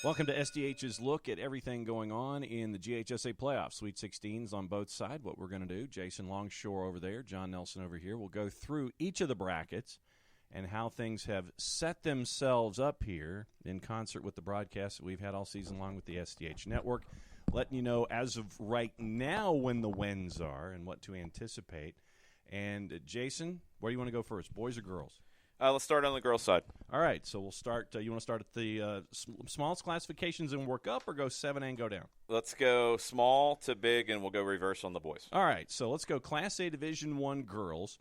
Welcome to SDH's look at everything going on in the GHSA playoffs. Sweet 16s on both sides. What we're going to do, Jason Longshore over there, John Nelson over here, we'll go through each of the brackets and how things have set themselves up here in concert with the broadcasts that we've had all season long with the SDH Network, letting you know as of right now when the wins are and what to anticipate. And Jason, where do you want to go first, boys or girls? Let's start on the girls' side. All right, so we'll start. You want to start at the smallest classifications and work up, or go 7A and go down? Let's go small to big, and we'll go reverse on the boys. All right, so let's go Class A Division I girls,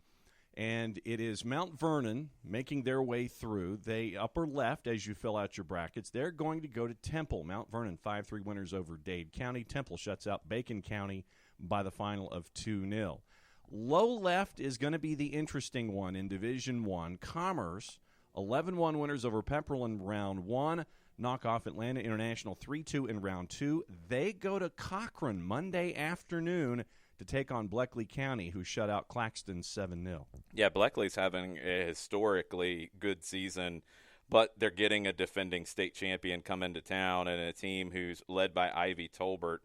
and it is Mount Vernon making their way through. They upper left as you fill out your brackets. They're going to go to Temple. Mount Vernon 5-3 winners over Dade County. Temple shuts out Bacon County by the final of 2-0. Low left is going to be the interesting one in Division I. Commerce, 11-1 winners over Pepperell in round 1. Knock off Atlanta International 3-2 in round 2. They go to Cochrane Monday afternoon to take on Bleckley County, who shut out Claxton 7-0. Yeah, Bleckley's having a historically good season, but they're getting a defending state champion come into town and a team who's led by Ivy Tolbert,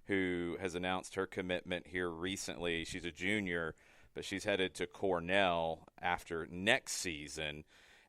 who has announced her commitment here recently. She's a junior, but she's headed to Cornell after next season,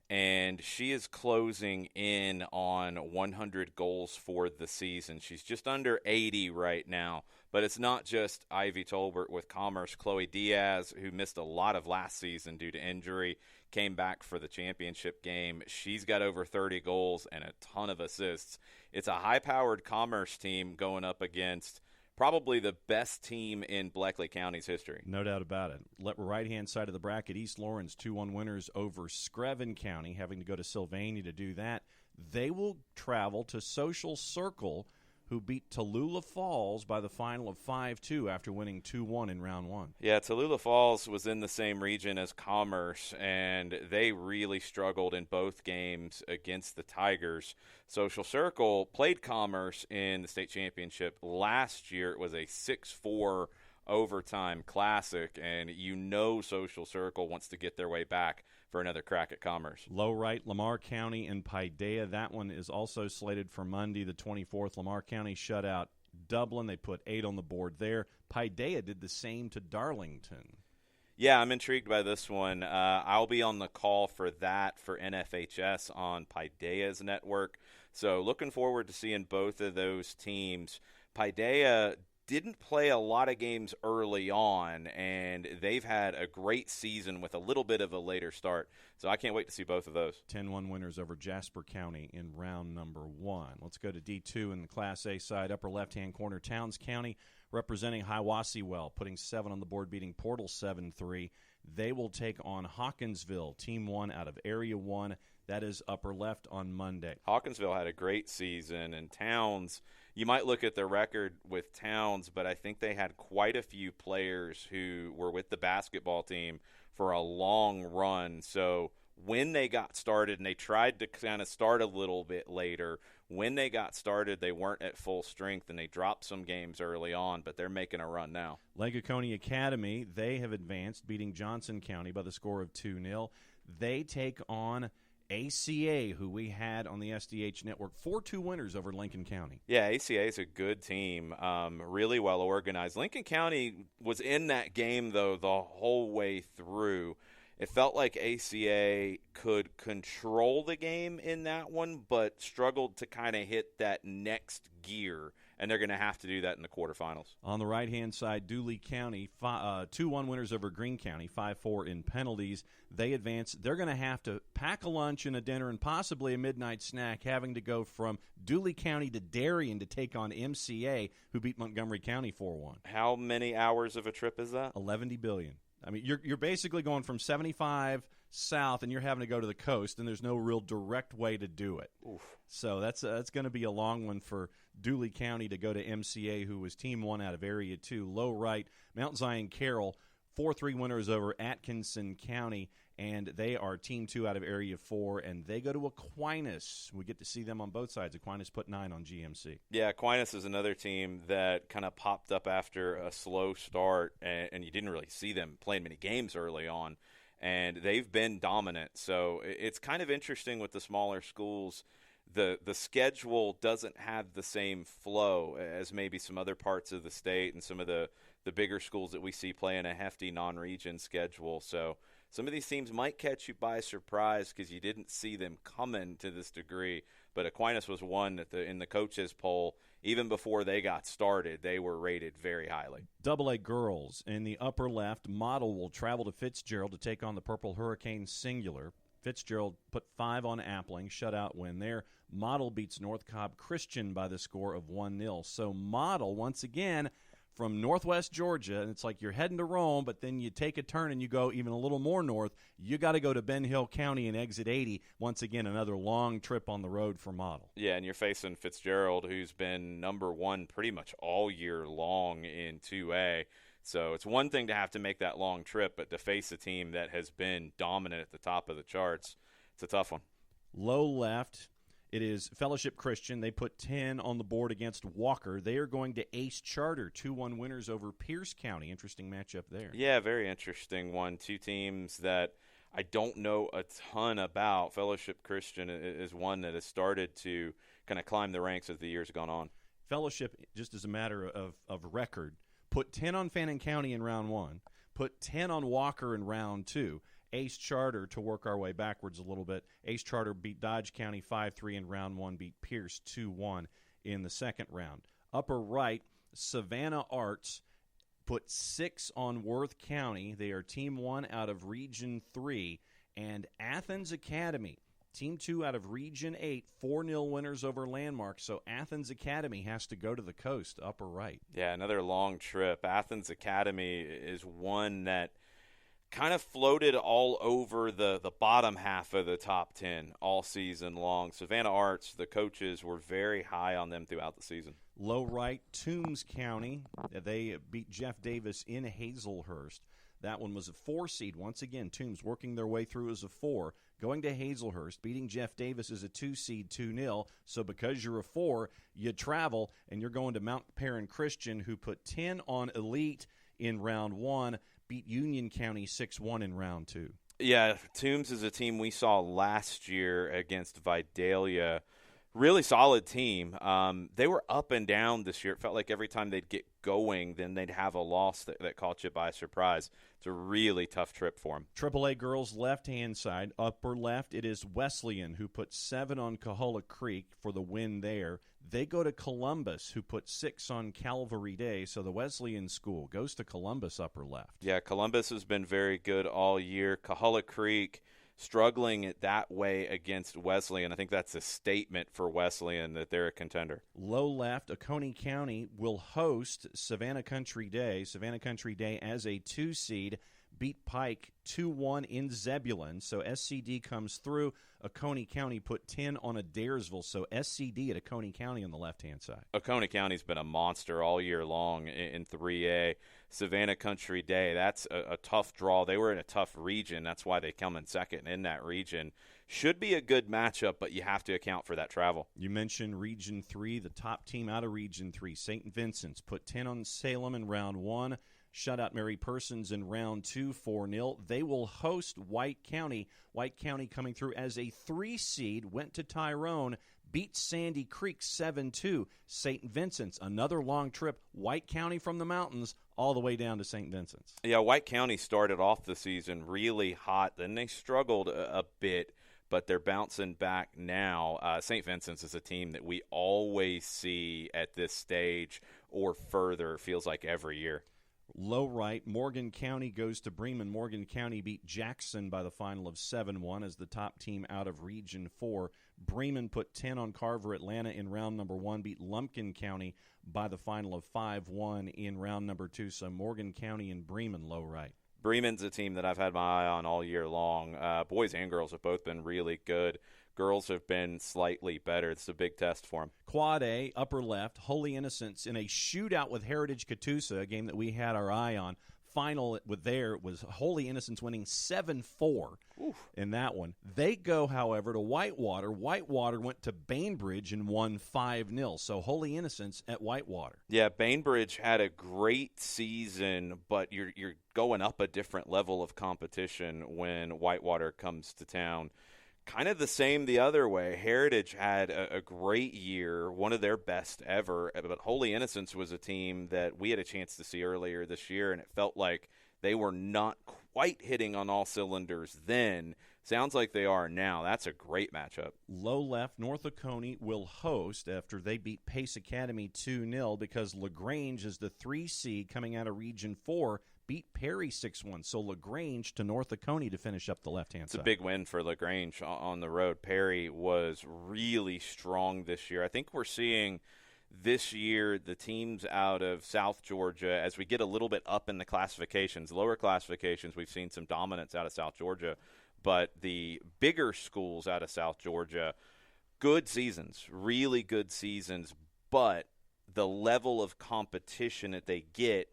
and she is closing in on 100 goals for the season. She's just under 80 right now, but it's not just Ivy Tolbert with Commerce. Chloe Diaz, who missed a lot of last season due to injury, came back for the championship game. She's got over 30 goals and a ton of assists. It's a high-powered Commerce team going up against probably the best team in Bleckley County's history. No doubt about it. Right-hand side of the bracket, East Lawrence 2-1 winners over Screven County, having to go to Sylvania to do that. They will travel to Social Circle, who beat Tallulah Falls by the final of 5-2 after winning 2-1 in round 1. Yeah, Tallulah Falls was in the same region as Commerce, and they really struggled in both games against the Tigers. Social Circle played Commerce in the state championship last year. It was a 6-4 overtime classic, and you know Social Circle wants to get their way back for another crack at Commerce. Low right, Lamar County and Paideia. That one is also slated for Monday, the 24th. Lamar County shut out Dublin. They put 8 on the board there. Paideia did the same to Darlington. Yeah, I'm intrigued by this one. I'll be on the call for that for NFHS on Paideia's network. So looking forward to seeing both of those teams. Paideia didn't play a lot of games early on, and they've had a great season with a little bit of a later start. So I can't wait to see both of those. 10-1 winners over Jasper County in round number 1. Let's go to D2 in the Class A side. Upper left-hand corner, Towns County representing Hiwassee-Well, putting 7 on the board, beating Portal 7-3. They will take on Hawkinsville, Team 1 out of Area 1. That is upper left on Monday. Hawkinsville had a great season, and Towns, you might look at their record with Towns, but I think they had quite a few players who were with the basketball team for a long run. So when they got started, and they tried to kind of start a little bit later, when they got started, they weren't at full strength, and they dropped some games early on, but they're making a run now. Legaconi Academy, they have advanced, beating Johnson County by the score of 2-0. They take on ACA, who we had on the SDH network, 4-2 winners over Lincoln County. Yeah, ACA is a good team, really well organized. Lincoln County was in that game, though, the whole way through. It felt like ACA could control the game in that one, but struggled to kind of hit that next gear, and they're going to have to do that in the quarterfinals. On the right-hand side, Dooley County, 2-1 winners over Greene County, 5-4 in penalties. They advance. They're going to have to pack a lunch and a dinner and possibly a midnight snack, having to go from Dooley County to Darien to take on MCA, who beat Montgomery County 4-1. How many hours of a trip is that? 11 billion. I mean, you're basically going from 75 south, and you're having to go to the coast, and there's no real direct way to do it. Oof. So that's going to be a long one for Dooley County to go to MCA, who was Team 1 out of Area 2. Low right, Mount Zion Carroll, 4-3 winners over Atkinson County, and they are Team 2 out of Area 4, and they go to Aquinas. We get to see them on both sides. Aquinas put 9 on GMC. Yeah, Aquinas is another team that kind of popped up after a slow start, and you didn't really see them playing many games early on, and they've been dominant. So it's kind of interesting with the smaller schools. the schedule doesn't have the same flow as maybe some other parts of the state and some of the bigger schools that we see playing a hefty non-region schedule. So some of these teams might catch you by surprise because you didn't see them coming to this degree. But Aquinas was one that in the coaches poll, even before they got started, they were rated very highly. AA girls in the upper left, Model will travel to Fitzgerald to take on the Purple Hurricane singular. Fitzgerald put 5 on Appling, shutout win there. Model beats North Cobb Christian by the score of 1-0. So Model, once again, from northwest Georgia, and it's like you're heading to Rome, but then you take a turn and you go even a little more north. You got to go to Ben Hill County and exit 80. Once again, another long trip on the road for Model. Yeah, and you're facing Fitzgerald, who's been number 1 pretty much all year long in 2A. So it's one thing to have to make that long trip, but to face a team that has been dominant at the top of the charts, it's a tough one. Low left, it is Fellowship Christian. They put 10 on the board against Walker. They are going to Ace Charter, 2-1 winners over Pierce County. Interesting matchup there. Yeah, very interesting one. Two teams that I don't know a ton about. Fellowship Christian is one that has started to kind of climb the ranks as the years have gone on. Fellowship, just as a matter of record, put 10 on Fannin County in round 1, put 10 on Walker in round 2. Ace Charter, to work our way backwards a little bit, Ace Charter beat Dodge County 5-3 in round 1, beat Pierce 2-1 in the second round. Upper right, Savannah Arts put 6 on Worth County. They are Team 1 out of Region 3. And Athens Academy, Team 2 out of Region 8, 4-0 winners over Landmark. So Athens Academy has to go to the coast, upper right. Yeah, another long trip. Athens Academy is one that kind of floated all over the bottom half of the top 10 all season long. Savannah Arts, the coaches were very high on them throughout the season. Low right, Toombs County. They beat Jeff Davis in Hazelhurst. That one was a 4 seed. Once again, Toombs working their way through as a 4, going to Hazelhurst, beating Jeff Davis as a 2 seed 2-0. So because you're a 4, you travel, and you're going to Mount Perrin Christian, who put 10 on Elite in round 1, beat Union County 6-1 in round 2. Yeah, Toombs is a team we saw last year against Vidalia. Really solid team. They were up and down this year. It felt like every time they'd get going, then they'd have a loss that caught you by surprise. It's a really tough trip for them. AAA girls left-hand side. Upper left, it is Wesleyan, who put 7 on Coahulla Creek for the win there. They go to Columbus, who put 6 on Calvary Day. So the Wesleyan school goes to Columbus, upper left. Yeah, Columbus has been very good all year. Coahulla Creek struggling that way against Wesleyan. I think that's a statement for Wesleyan that they're a contender. Low left, Oconee County will host Savannah Country Day. Savannah Country Day as a 2 seed beat Pike 2-1 in Zebulon. So SCD comes through. Oconee County put 10 on Adairsville. So SCD at Oconee County on the left-hand side. Oconee County's been a monster all year long in 3A. Savannah Country Day, that's a tough draw. They were in a tough region. That's why they come in second in that region. Should be a good matchup, but you have to account for that travel. You mentioned Region 3, the top team out of Region 3, St. Vincent's, put 10 on Salem in round 1. Shut out Mary Persons in round 2, 4-0. They will host White County. White County coming through as a 3 seed, went to Tyrone, beat Sandy Creek 7-2. St. Vincent's, another long trip. White County from the mountains all the way down to St. Vincent's. Yeah, White County started off the season really hot. Then they struggled a bit, but they're bouncing back now. St. Vincent's is a team that we always see at this stage or further, feels like every year. Low right, Morgan County goes to Bremen. Morgan County beat Jackson by the final of 7-1 as the top team out of Region 4. Bremen put 10 on Carver Atlanta in round number 1, beat Lumpkin County by the final of 5-1 in round number 2. So Morgan County and Bremen low right. Bremen's a team that I've had my eye on all year long. Boys and girls have both been really good. Girls have been slightly better. It's a big test for them. Quad A, upper left, Holy Innocents in a shootout with Heritage Catoosa, a game that we had our eye on. Final with there was Holy Innocents winning 7-4 in that one. They go, however, to Whitewater. Whitewater went to Bainbridge and won 5-0. So Holy Innocents at Whitewater. Yeah, Bainbridge had a great season, but you're going up a different level of competition when Whitewater comes to town. Kind of the same the other way. Heritage had a great year, one of their best ever, but Holy Innocents was a team that we had a chance to see earlier this year, and it felt like they were not quite hitting on all cylinders then. Sounds like they are now. That's a great matchup. Low left, North Oconee will host after they beat Pace Academy 2-0 because LaGrange is the 3 seed coming out of Region 4, beat Perry 6-1. So LaGrange to North Oconee to finish up the left-hand side. It's a big win for LaGrange on the road. Perry was really strong this year. I think we're seeing this year the teams out of South Georgia, as we get a little bit up in the classifications, lower classifications, we've seen some dominance out of South Georgia. But the bigger schools out of South Georgia, good seasons, really good seasons, but the level of competition that they get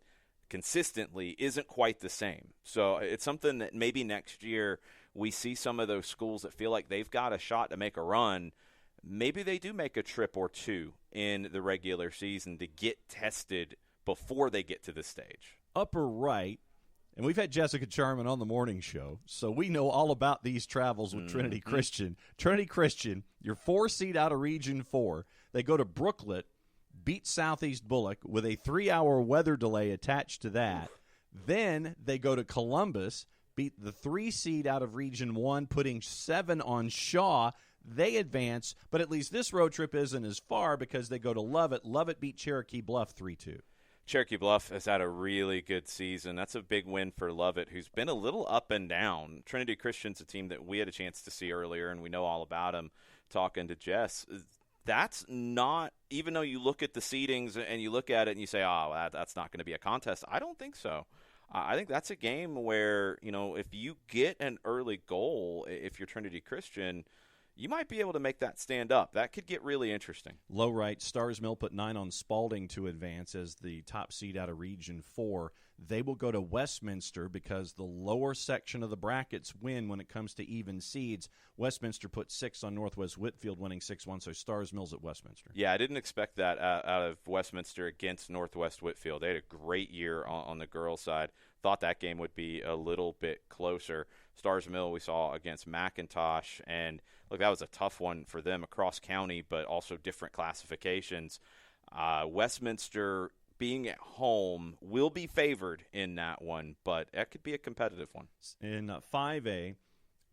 consistently isn't quite the same. So it's something that maybe next year we see some of those schools that feel like they've got a shot to make a run. Maybe they do make a trip or two in the regular season to get tested before they get to this stage. Upper right. And we've had Jessica Charman on the morning show, so we know all about these travels with Trinity Christian. Trinity Christian, your 4 seed out of Region 4. They go to Brooklet, beat Southeast Bullock with a 3-hour weather delay attached to that. Then they go to Columbus, beat the 3 seed out of Region 1, putting 7 on Shaw. They advance, but at least this road trip isn't as far because they go to Lovett. Lovett beat Cherokee Bluff 3-2. Cherokee Bluff has had a really good season. That's a big win for Lovett, who's been a little up and down. Trinity Christian's a team that we had a chance to see earlier, and we know all about them talking to Jess. That's not – even though you look at the seedings and you look at it and you say, oh, that's not going to be a contest, I don't think so. I think that's a game where, if you get an early goal, if you're Trinity Christian – you might be able to make that stand up. That could get really interesting. Low right, Stars Mill put 9 on Spalding to advance as the top seed out of Region 4. They will go to Westminster because the lower section of the brackets win when it comes to even seeds. Westminster put 6 on Northwest Whitfield, winning 6-1, so Stars Mill's at Westminster. Yeah, I didn't expect that out of Westminster against Northwest Whitfield. They had a great year on the girls' side. Thought that game would be a little bit closer. Stars Mill we saw against McIntosh, and look, that was a tough one for them across county, but also different classifications. Westminster being at home will be favored in that one, but that could be a competitive one. In 5A,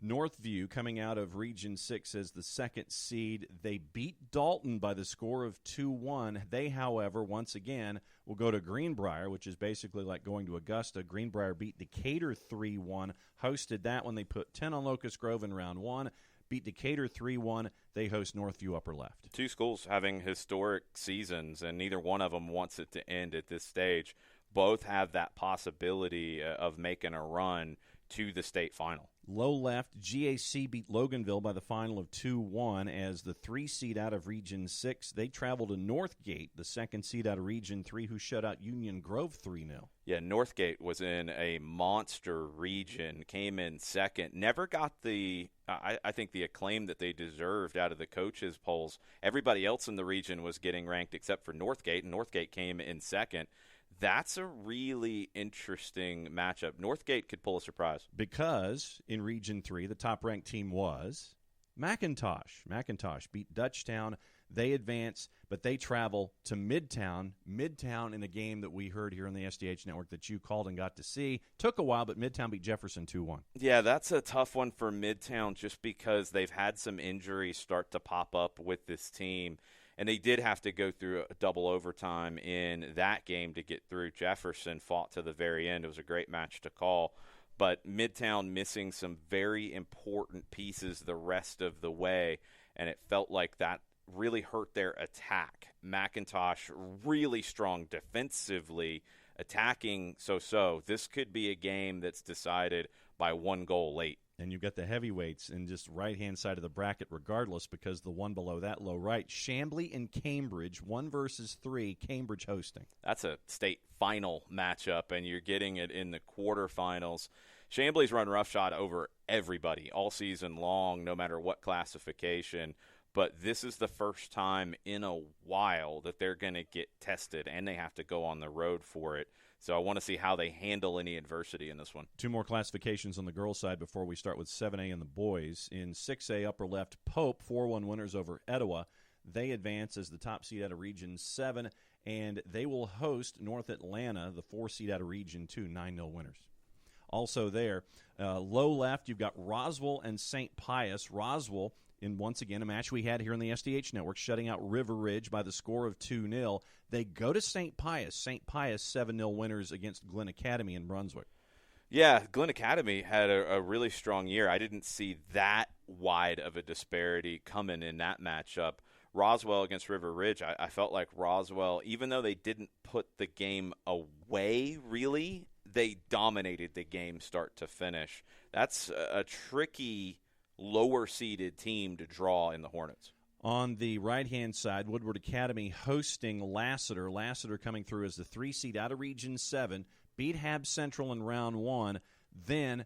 Northview coming out of Region 6 as the 2nd seed. They beat Dalton by the score of 2-1. They, however, once again will go to Greenbrier, which is basically like going to Augusta. Greenbrier beat Decatur 3-1, hosted that one. They put 10 on Locust Grove in round 1. Beat Decatur 3-1. They host Northview Upper Left. 2 schools having historic seasons, and neither one of them wants it to end at this stage. Both have that possibility of making a run to the state final. Low left, GAC beat Loganville by the final of 2-1 as the 3 seed out of Region 6. They travel to Northgate, the 2nd seed out of Region 3, who shut out Union Grove 3-0. Yeah, Northgate was in a monster region, came in 2nd, never got the, I think, the acclaim that they deserved out of the coaches' polls. Everybody else in the region was getting ranked except for Northgate, and Northgate came in 2nd. That's a really interesting matchup. Northgate could pull a surprise. Because in Region 3, the top-ranked team was McIntosh. McIntosh beat Dutchtown. They advance, but they travel to Midtown. Midtown in a game that we heard here on the SDH Network that you called and got to see. Took a while, but Midtown beat Jefferson 2-1. Yeah, that's a tough one for Midtown just because they've had some injuries start to pop up with this team. And they did have to go through a double overtime in that game to get through. Jefferson fought to the very end. It was a great match to call. But Midtown missing some very important pieces the rest of the way, and it felt like that really hurt their attack. McIntosh really strong defensively, attacking so-so. This could be a game that's decided by 1 goal late. And you've got the heavyweights in just right-hand side of the bracket regardless because the one below that, low right, Chambly and Cambridge, 1 versus 3, Cambridge hosting. That's a state final matchup, and you're getting it in the quarterfinals. Chambly's run roughshod over everybody all season long, no matter what classification. But this is the first time in a while that they're going to get tested, and they have to go on the road for it. So I want to see how they handle any adversity in this one. Two more classifications on the girls' side before we start with 7A and the boys. In 6A, upper left, Pope, 4-1 winners over Etowah. They advance as the top seed out of Region 7, and they will host North Atlanta, the 4 seed out of Region 2, 9-0 winners. Also there, low left, you've got Roswell and St. Pius. Roswell, in once again a match we had here on the SDH Network, shutting out River Ridge by the score of 2-0. They go to St. Pius. St. Pius 7-0 winners against Glen Academy in Brunswick. Yeah, Glen Academy had a really strong year. I didn't see that wide of a disparity coming in that matchup. Roswell against River Ridge, I felt like Roswell, even though they didn't put the game away, really, they dominated the game start to finish. That's a tricky lower-seeded team to draw in the Hornets. On the right-hand side, Woodward Academy hosting Lassiter. Lassiter coming through as the 3 seed out of Region 7, beat Hab Central in round 1, then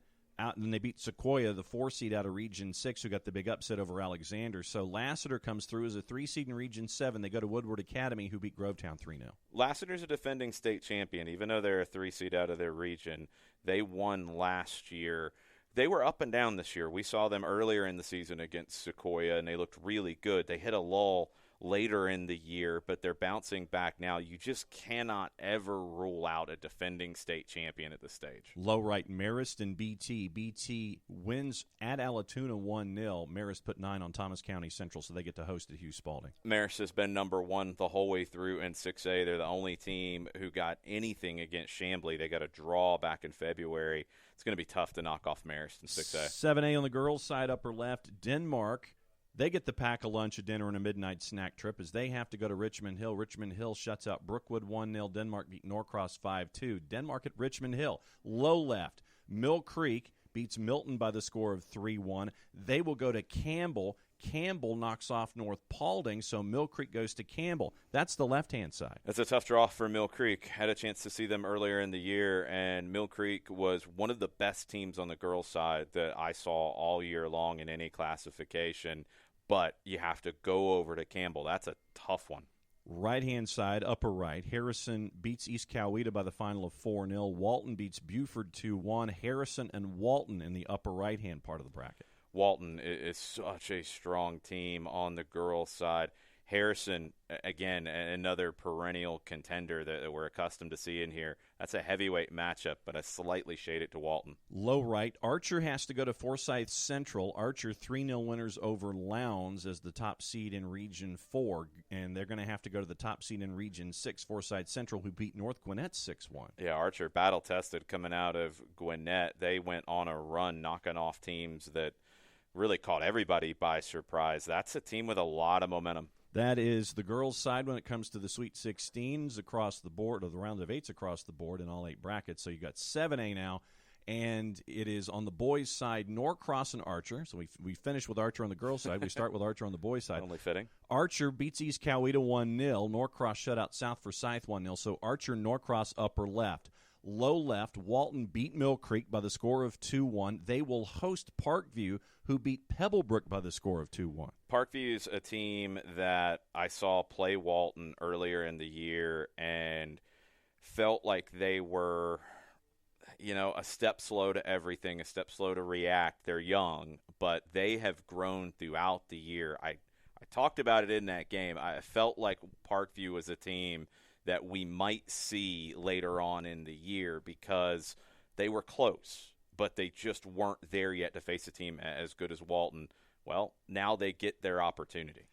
they beat Sequoia, the 4 seed out of Region 6, who got the big upset over Alexander. So Lassiter comes through as a 3 seed in Region 7. They go to Woodward Academy, who beat Grovetown 3-0. Lassiter's a defending state champion. Even though they're a 3 seed out of their region, they won last year. They were up and down this year. We saw them earlier in the season against Sequoia, and they looked really good. They hit a lull later in the year, but they're bouncing back now. You just cannot ever rule out a defending state champion at this stage. Low right, Marist and BT. BT wins at Allatoona 1-0. Marist put 9 on Thomas County Central, so they get to host at Hugh Spalding. Marist has been number 1 the whole way through in 6A. They're the only team who got anything against Chamblee. They got a draw back in February. It's going to be tough to knock off Marist in 6A. 7A on the girls' side, upper left, Denmark. They get the pack a lunch, a dinner, and a midnight snack trip as they have to go to Richmond Hill. Richmond Hill shuts out Brookwood 1-0. Denmark beat Norcross 5-2. Denmark at Richmond Hill. Low left, Mill Creek beats Milton by the score of 3-1. They will go to Campbell. Campbell knocks off North Paulding, so Mill Creek goes to Campbell. That's the left-hand side. That's a tough draw for Mill Creek. Had a chance to see them earlier in the year, and Mill Creek was one of the best teams on the girls' side that I saw all year long in any classification. But you have to go over to Campbell. That's a tough one. Right-hand side, upper right. Harrison beats East Coweta by the final of 4-0. Walton beats Buford 2-1. Harrison and Walton in the upper right-hand part of the bracket. Walton is such a strong team on the girls' side. Harrison, again, another perennial contender that we're accustomed to seeing here. That's a heavyweight matchup, but I slightly shade it to Walton. Low right, Archer has to go to Forsyth Central. Archer 3-0 winners over Lowndes as the top seed in Region 4, and they're going to have to go to the top seed in Region 6, Forsyth Central, who beat North Gwinnett 6-1. Yeah, Archer battle-tested coming out of Gwinnett. They went on a run, knocking off teams that really caught everybody by surprise. That's a team with a lot of momentum. That is the girls' side when it comes to the Sweet 16s across the board, or the round of 8s across the board in all 8 brackets. So you got 7A now, and it is on the boys' side, Norcross and Archer. So we finish with Archer on the girls' side. We start with Archer on the boys' side. Only fitting. Archer beats East Coweta 1-0. Norcross shut out South Forsyth 1-0. So Archer, Norcross, upper left. Low left, Walton beat Mill Creek by the score of 2-1. They will host Parkview, who beat Pebblebrook by the score of 2-1. Parkview's a team that I saw play Walton earlier in the year and felt like they were, a step slow to everything, a step slow to react. They're young, but they have grown throughout the year. I talked about it in that game. I felt like Parkview was a team that we might see later on in the year because they were close, but they just weren't there yet to face a team as good as Walton. Well, now they get their opportunity.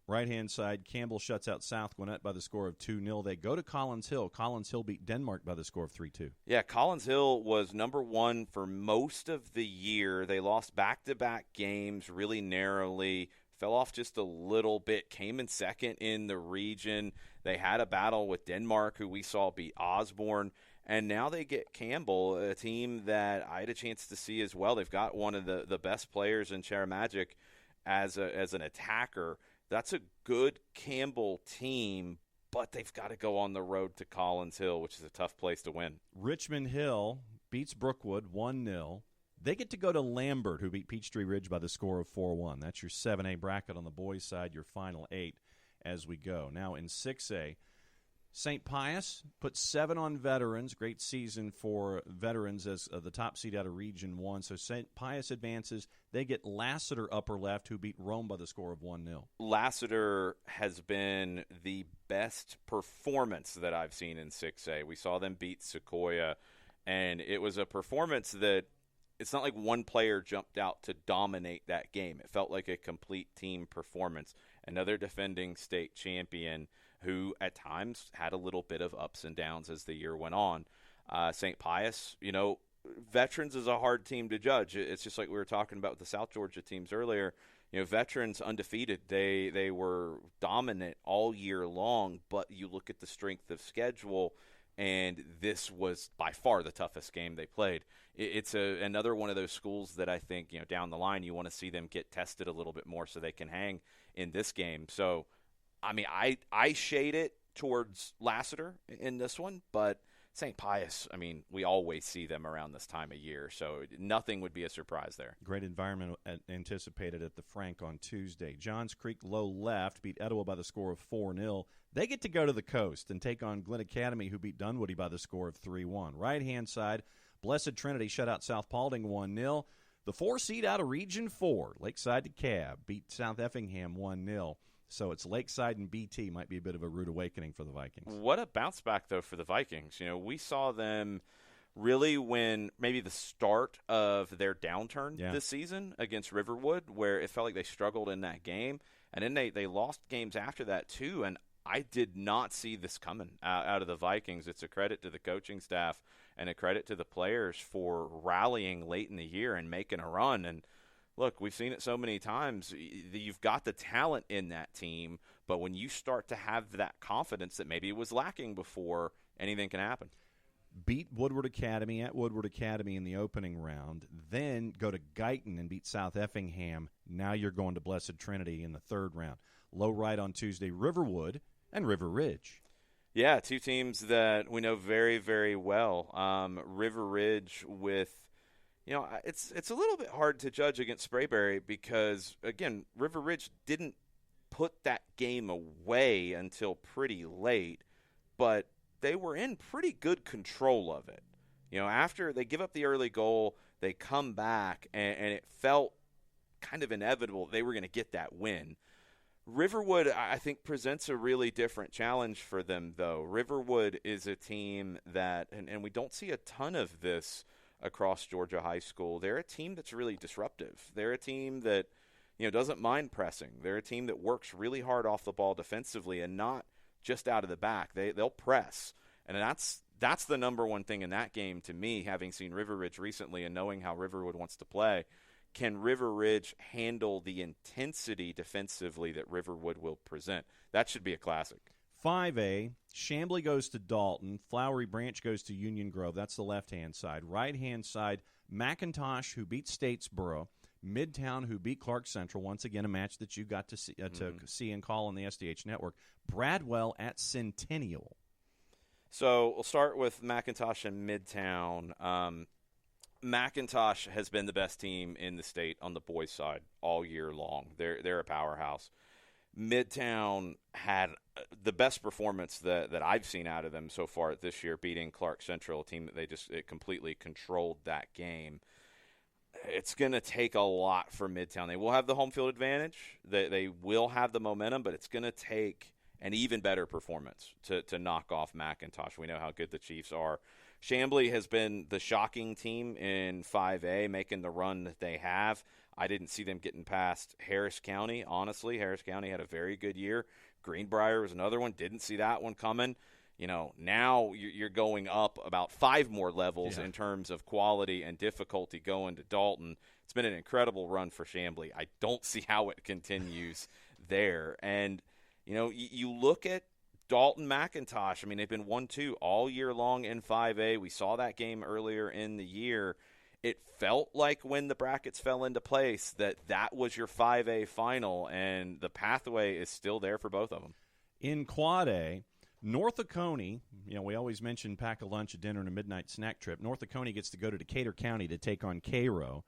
Right-hand side, Campbell shuts out South Gwinnett by the score of 2-0. They go to Collins Hill. Collins Hill beat Denmark by the score of 3-2. Yeah, Collins Hill was number 1 for most of the year. They lost back-to-back games really narrowly, fell off just a little bit, came in second in the region. They had a battle with Denmark, who we saw beat Osborne, and now they get Campbell, a team that I had a chance to see as well. They've got one of the best players in Cherry Magic as an attacker. That's a good Campbell team, but they've got to go on the road to Collins Hill, which is a tough place to win. Richmond Hill beats Brookwood 1-0. They get to go to Lambert, who beat Peachtree Ridge by the score of 4-1. That's your 7A bracket on the boys' side, your final 8 as we go. Now in 6A, St. Pius put 7 on veterans. Great season for veterans as the top seed out of Region 1. So St. Pius advances. They get Lassiter upper left, who beat Rome by the score of 1-0. Lassiter has been the best performance that I've seen in 6A. We saw them beat Sequoia, and it was a performance that it's not like one player jumped out to dominate that game. It felt like a complete team performance. Another defending state champion who at times had a little bit of ups and downs as the year went on. St. Pius, veterans is a hard team to judge. It's just like we were talking about with the South Georgia teams earlier. Veterans undefeated. They were dominant all year long, but you look at the strength of schedule, and this was by far the toughest game they played. It's another one of those schools that I think, down the line you want to see them get tested a little bit more so they can hang in this game. So, I shade it towards Lassiter in this one, but St. Pius, we always see them around this time of year, so nothing would be a surprise there. Great environment anticipated at the Frank on Tuesday. Johns Creek low left beat Etowah by the score of 4-0. They get to go to the coast and take on Glen Academy, who beat Dunwoody by the score of 3-1. Right-hand side, Blessed Trinity shut out South Paulding 1-0. The 4 seed out of Region 4, Lakeside DeKalb, beat South Effingham 1-0. So it's Lakeside and BT might be a bit of a rude awakening for the Vikings. What a bounce back, though, for the Vikings. We saw them really when maybe the start of their downturn this season against Riverwood, where it felt like they struggled in that game. And then they lost games after that, too. And I did not see this coming out of the Vikings. It's a credit to the coaching staff and a credit to the players for rallying late in the year and making a run. And look, we've seen it so many times. You've got the talent in that team, but when you start to have that confidence that maybe it was lacking before, anything can happen. Beat Woodward Academy at Woodward Academy in the opening round, then go to Guyton and beat South Effingham. Now you're going to Blessed Trinity in the third round. Low right on Tuesday, Riverwood and River Ridge. Yeah, two teams that we know very, very well. River Ridge with it's a little bit hard to judge against Sprayberry because, again, River Ridge didn't put that game away until pretty late, but they were in pretty good control of it. After they give up the early goal, they come back, and it felt kind of inevitable they were going to get that win. Riverwood, I think, presents a really different challenge for them, though. Riverwood is a team that, and we don't see a ton of this across Georgia high school. They're a team that's really disruptive. They're a team that, doesn't mind pressing. They're a team that works really hard off the ball defensively and not just out of the back. They'll press. And that's the number one thing in that game to me, having seen River Ridge recently and knowing how Riverwood wants to play. Can River Ridge handle the intensity defensively that Riverwood will present? That should be a classic. 5A, Chambly goes to Dalton. Flowery Branch goes to Union Grove. That's the left-hand side. Right-hand side, McIntosh, who beat Statesboro. Midtown, who beat Clark Central. Once again, a match that you got to see and call on the SDH Network. Bradwell at Centennial. So we'll start with McIntosh and Midtown. McIntosh has been the best team in the state on the boys' side all year long. They're a powerhouse. Midtown had the best performance that I've seen out of them so far this year, beating Clark Central, a team that it completely controlled that game. It's going to take a lot for Midtown. They will have the home field advantage. They will have the momentum, but it's going to take an even better performance to knock off McIntosh. We know how good the Chiefs are. Chambly has been the shocking team in 5A, making the run that they have. I didn't see them getting past Harris County, honestly. Harris County had a very good year. Greenbrier was another one. Didn't see that one coming. Now you're going up about 5 more levels in terms of quality and difficulty going to Dalton. It's been an incredible run for Chambly. I don't see how it continues there. And, you look at Dalton McIntosh. They've been 1-2 all year long in 5A. We saw that game earlier in the year. It felt like when the brackets fell into place that was your 5A final, and the pathway is still there for both of them. In Quad A, North Oconee, we always mention pack a lunch, a dinner, and a midnight snack trip. North Oconee gets to go to Decatur County to take on Cairo.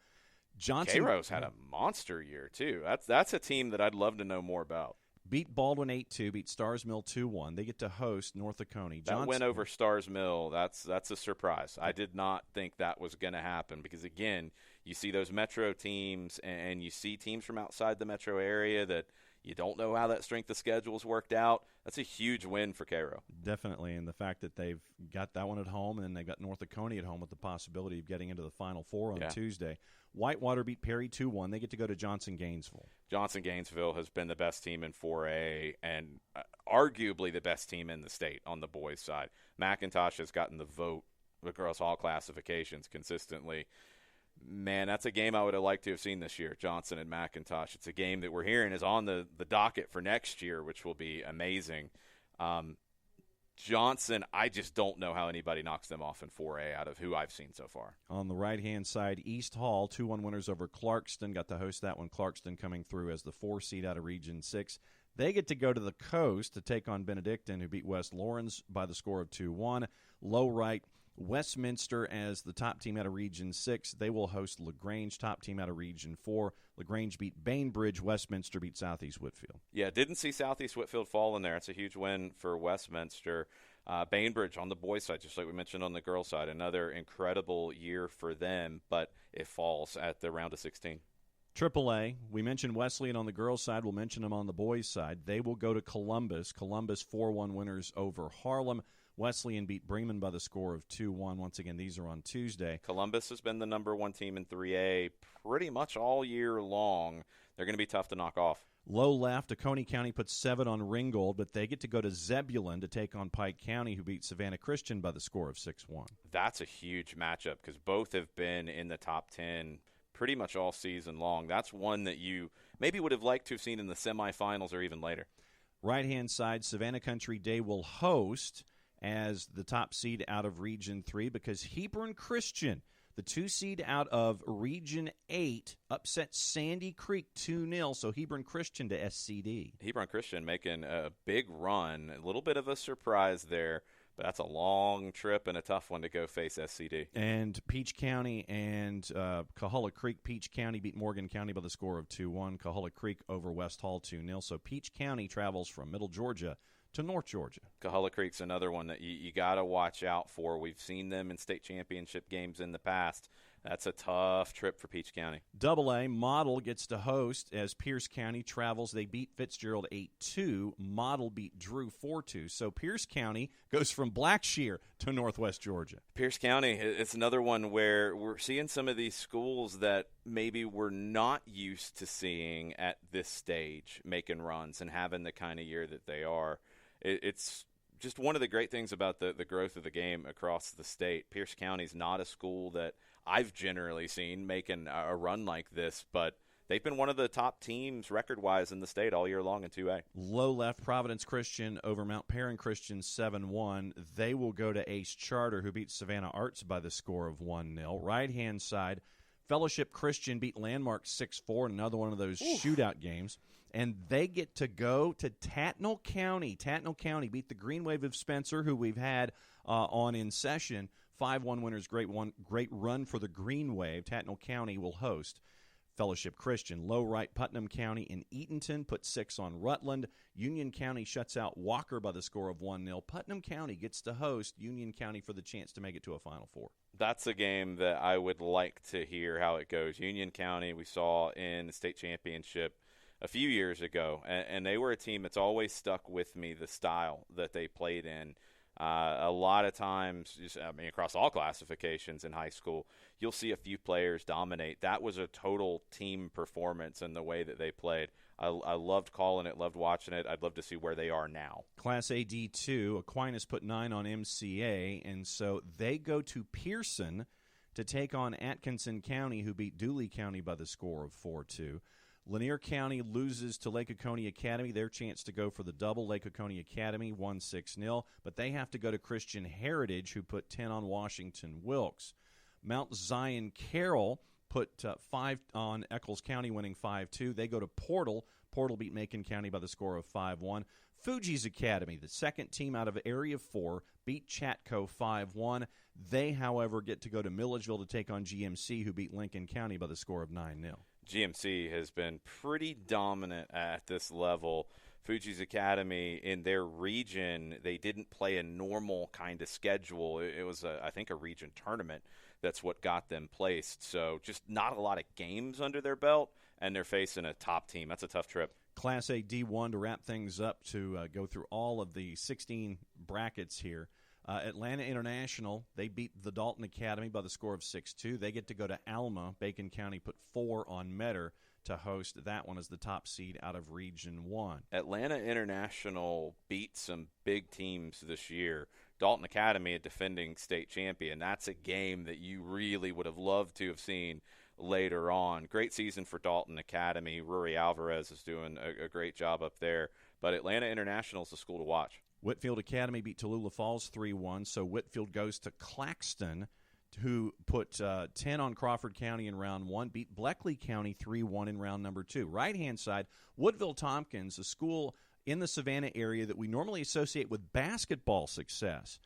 Cairo's had a monster year, too. That's a team that I'd love to know more about. beat Baldwin 8-2, beat Stars Mill 2-1. They get to host North Oconee. That win over Stars Mill, that's a surprise. I did not think that was going to happen because, again, you see those metro teams and you see teams from outside the metro area that you don't know how that strength of schedule's worked out. That's a huge win for Cairo. Definitely, and the fact that they've got that one at home and they've got North Oconee at home with the possibility of getting into the Final Four on Tuesday. Whitewater beat Perry 2-1. They get to go to Johnson-Gainesville. Johnson-Gainesville has been the best team in 4A and arguably the best team in the state on the boys' side. McIntosh has gotten the vote across all classifications consistently. Man, that's a game I would have liked to have seen this year, Johnson and McIntosh. It's a game that we're hearing is on the docket for next year, which will be amazing. Johnson, I just don't know how anybody knocks them off in 4A out of who I've seen so far. On the right-hand side, East Hall, 2-1 winners over Clarkston. Got to host that one. Clarkston coming through as the 4 seed out of Region 6. They get to go to the coast to take on Benedictine, who beat West Lawrence by the score of 2-1. Low right, Westminster as the top team out of Region 6. They will host LaGrange, top team out of Region 4. LaGrange beat Bainbridge. Westminster beat Southeast Whitfield. Yeah, didn't see Southeast Whitfield fall in there. It's a huge win for Westminster. Bainbridge on the boys' side, just like we mentioned on the girls' side, another incredible year for them, but it falls at the round of 16. AAA, we mentioned Wesleyan on the girls' side. We'll mention them on the boys' side. They will go to Columbus. Columbus 4-1 winners over Harlem. Wesleyan beat Bremen by the score of 2-1. Once again, these are on Tuesday. Columbus has been the number one team in 3A pretty much all year long. They're going to be tough to knock off. Low left, Oconee County puts 7 on Ringgold, but they get to go to Zebulon to take on Pike County, who beat Savannah Christian by the score of 6-1. That's a huge matchup because both have been in the top 10 pretty much all season long. That's one that you maybe would have liked to have seen in the semifinals or even later. Right-hand side, Savannah Country Day will host as the top seed out of Region 3 because Hebron Christian, the 2 seed out of Region 8, upset Sandy Creek 2-0, so Hebron Christian to SCD. Hebron Christian making a big run, a little bit of a surprise there, but that's a long trip and a tough one to go face SCD. And Peach County and Coahulla Creek. Peach County beat Morgan County by the score of 2-1. Coahulla Creek over West Hall 2-0, so Peach County travels from Middle Georgia to North Georgia. Coahulla Creek's another one that you got to watch out for. We've seen them in state championship games in the past. That's a tough trip for Peach County. AA, Model gets to host as Pierce County travels. They beat Fitzgerald 8-2. Model beat Drew 4-2. So Pierce County goes from Blackshear to Northwest Georgia. Pierce County, it's another one where we're seeing some of these schools that maybe we're not used to seeing at this stage making runs and having the kind of year that they are. It's just one of the great things about the growth of the game across the state. Pierce County's not a school that I've generally seen making a run like this, but they've been one of the top teams record-wise in the state all year long in 2A. Low left, Providence Christian over Mount Perrin Christian 7-1. They will go to Ace Charter, who beat Savannah Arts by the score of 1-0. Right-hand side, Fellowship Christian beat Landmark 6-4, another one of those shootout games. And they get to go to Tattnall County. Tattnall County beat the Green Wave of Spencer, who we've had on in session. 5-1 winners, great run for the Green Wave. Tattnall County will host Fellowship Christian. Low right, Putnam County and Eatonton put 6 on Rutland. Union County shuts out Walker by the score of 1-0. Putnam County gets to host Union County for the chance to make it to a Final Four. That's a game that I would like to hear how it goes. Union County, we saw in the state championship a few years ago, and they were a team that's always stuck with me, the style that they played in. A lot of times, across all classifications in high school, you'll see a few players dominate. That was a total team performance in the way that they played. I loved calling it, loved watching it. I'd love to see where they are now. Class A D2, Aquinas put 9 on MCA, and so they go to Pearson to take on Atkinson County, who beat Dooley County by the score of 4-2. Lanier County loses to Lake Oconee Academy. Their chance to go for the double. Lake Oconee Academy won 6-0, but they have to go to Christian Heritage, who put 10 on Washington Wilkes. Mount Zion Carroll put 5 on Eccles County, winning 5-2. They go to Portal. Portal beat Macon County by the score of 5-1. Fuji's Academy, the second team out of Area 4, beat Chatco 5-1. They, however, get to go to Milledgeville to take on GMC, who beat Lincoln County by the score of 9-0. GMC has been pretty dominant at this level. Fuji's Academy in their region, they didn't play a normal kind of schedule. It was, I think, a region tournament. That's what got them placed. So just not a lot of games under their belt, and they're facing a top team. That's a tough trip. Class A D1 to wrap things up, to go through all of the 16 brackets here. Atlanta International, they beat the Dalton Academy by the score of 6-2. They get to go to Alma. Bacon County put 4 on Metter to host that one as the top seed out of Region 1. Atlanta International beat some big teams this year. Dalton Academy, a defending state champion. That's a game that you really would have loved to have seen later on. Great season for Dalton Academy. Rory Alvarez is doing a great job up there. But Atlanta International is the school to watch. Whitfield Academy beat Tallulah Falls 3-1, so Whitfield goes to Claxton, who put 10 on Crawford County in round 1, beat Bleckley County 3-1 in round number 2. Right-hand side, Woodville-Tompkins, a school in the Savannah area that we normally associate with basketball success,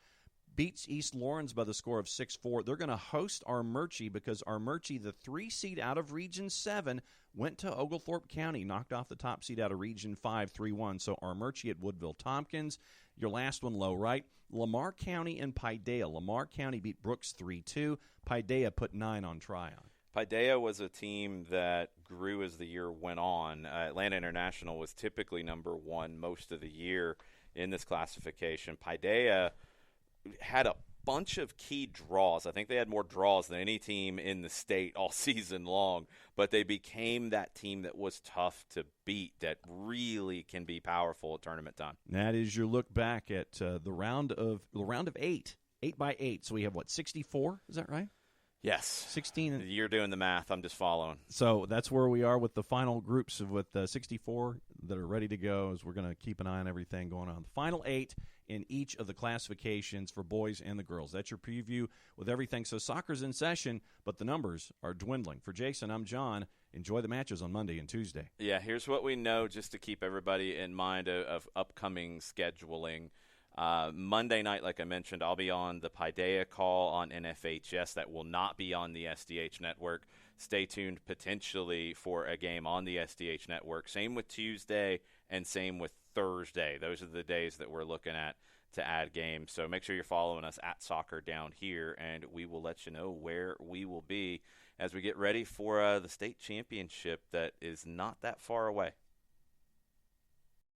beats East Lawrence by the score of 6-4. They're going to host Armurchie because Armurchie, the 3 seed out of Region 7, went to Oglethorpe County, knocked off the top seed out of Region 5, 3-1. So Armurchie at Woodville-Tompkins. Your last one low, right? Lamar County and Paideia. Lamar County beat Brooks 3-2. Paideia put 9 on Tryon. Paideia was a team that grew as the year went on. Atlanta International was typically number 1 most of the year in this classification. Paideia had a bunch of key draws. I think they had more draws than any team in the state all season long, but they became that team that was tough to beat, that really can be powerful at tournament time. That is your look back at the round of 8 by 8. So we have 64? Is that right? Yes. 16. You're doing the math. I'm just following. So that's where we are with the final groups with 64 that are ready to go, as we're going to keep an eye on everything going on. The final 8 in each of the classifications for boys and the girls. That's your preview with everything. So soccer's in session, but the numbers are dwindling. For Jason, I'm John. Enjoy the matches on Monday and Tuesday. Yeah, here's what we know just to keep everybody in mind of upcoming scheduling. Monday night, like I mentioned, I'll be on the Paideia call on NFHS. That will not be on the SDH network. Stay tuned potentially for a game on the SDH network. Same with Tuesday and same with Thursday. Those are the days that we're looking at to add games. So make sure you're following us at Soccer Down Here, and we will let you know where we will be as we get ready for the state championship that is not that far away.